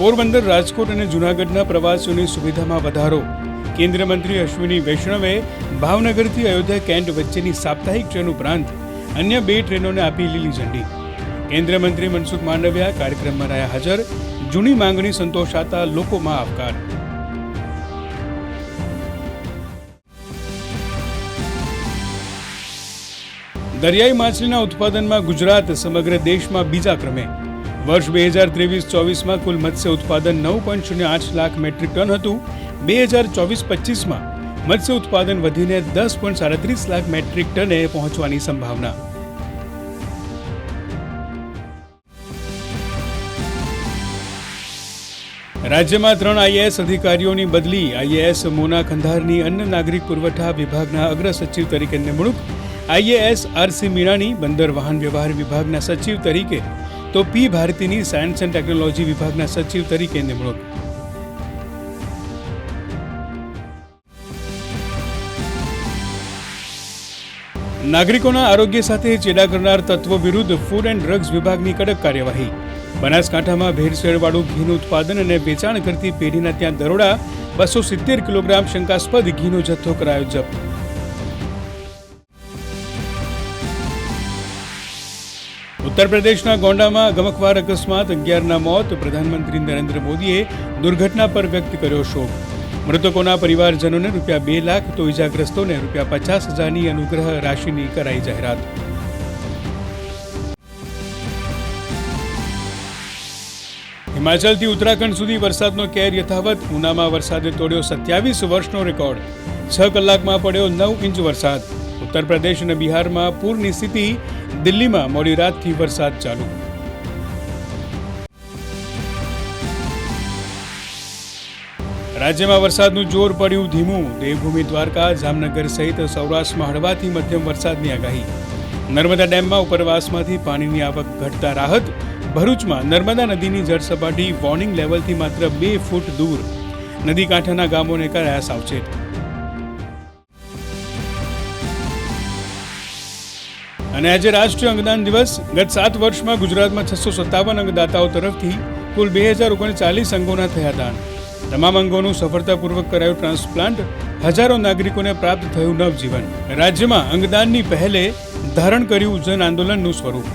પોરબંદર, રાજકોટ અને જૂનાગઢના પ્રવાસીઓની સુવિધામાં વધારો. કેન્દ્રીય મંત્રી અશ્વિની વૈષ્ણવે ભાવનગરથી અયોધ્યા કેન્ટ વચ્ચેની સાપ્તાહિક ટ્રેન ઉપરાંત અન્ય 2 ટ્રેનોને આપી લીલી ઝંડી. કેન્દ્રીય મંત્રી મનસુખ માંડવિયા કાર્યક્રમમાં રહ્યા હાજર. જૂની માંગણી સંતોષાતા લોકોમાં આવકાર. દરિયાઈ માછલીના ઉત્પાદનમાં ગુજરાત સમગ્ર દેશમાં બીજા ક્રમે. વર્ષ 2023-24માં કુલ મત્સ્ય ઉત્પાદન 9.08 લાખ મેટ્રિક ટન હતું. 2024-25માં મત્સ્ય ઉત્પાદન વધીને 10.37 લાખ મેટ્રિક ટને પહોંચવાની સંભાવના. રાજ્યમાં 3 આઈએએસ અધિકારીઓની બદલી. આઈએએસ મોના ખંધારની અન્ન નાગરિક પુરવઠા વિભાગના અગ્ર સચિવ તરીકે નિમણૂક. આઈએએસ આરસી મીણાની બંદર વાહન વ્યવહાર વિભાગના સચિવ તરીકે, તો પી ભારતીની સાયન્સ એન્ડ ટેકનોલોજી વિભાગના સચિવ તરીકે નિમણૂક. નાગરિકોના આરોગ્ય સાથે ચેડા કરનાર તત્વો વિરુદ્ધ ફૂડ એન્ડ ડ્રગ્સ વિભાગની કડક કાર્યવાહી. બનાસકાંઠામાં ભેળસેળવાળું ઘીનું ઉત્પાદન અને વેચાણ કરતી પેઢીના ત્યાં દરોડા. 270 કિલોગ્રામ શંકાસ્પદ ઘીનો જથ્થો કરાયો જપ્ત. ઉત્તર પ્રદેશના ગોંડામાં ગમખ્વાર અકસ્માત, 11ના મોત. પ્રધાનમંત્રી નરેન્દ્ર મોદીએ દુર્ઘટના પર વ્યક્ત કર્યો શોક. મૃતકોના પરિવારજનોને ₹2 લાખ તો ઇજાગ્રસ્તોને ₹50,000ની અનુગ્રહ રાશિની કરાઈ જાહેરાત. હિમાચલથી ઉત્તરાખંડ સુધી વરસાદનો કેર યથાવત. ઉનામાં વરસાદે તોડ્યો 27 વર્ષનો રેકોર્ડ. 6 કલાકમાં પડ્યો 9 ઇંચ વરસાદ. ઉત્તર પ્રદેશ અને બિહારમાં પૂરની સ્થિતિ. દિલ્હીમાં મોડી રાતથી વરસાદ ચાલુ. રાજ્યમાં વરસાદનું જોર પડ્યું ધીમું. દેવભૂમિ દ્વારકા, જામનગર સહિત સૌરાષ્ટ્રમાં હળવાથી મધ્યમ વરસાદની આગાહી. નર્મદા ડેમમાં ઉપરવાસમાંથી પાણીની આવક ઘટતા રાહત. ભરૂચમાં નર્મદા નદીની જળસપાટી વોર્નિંગ લેવલથી માત્ર 2 ફૂટ દૂર. નદી કાંઠાના ગામોને કરાયા સાવચેત. અને આજે રાષ્ટ્રીય અંગદાન દિવસ. ગત 7 વર્ષમાં ગુજરાતમાં 657 અંગદાતાઓ તરફથી કુલ 2039 અંગોના થયા દાન. તમામ અંગોનું સફળતાપૂર્વક કરાયું ટ્રાન્સપ્લાન્ટ. હજારો નાગરિકોને પ્રાપ્ત થયું નવજીવન. રાજ્યમાં અંગદાનની પહેલે ધારણ કર્યું જન આંદોલનનું સ્વરૂપ.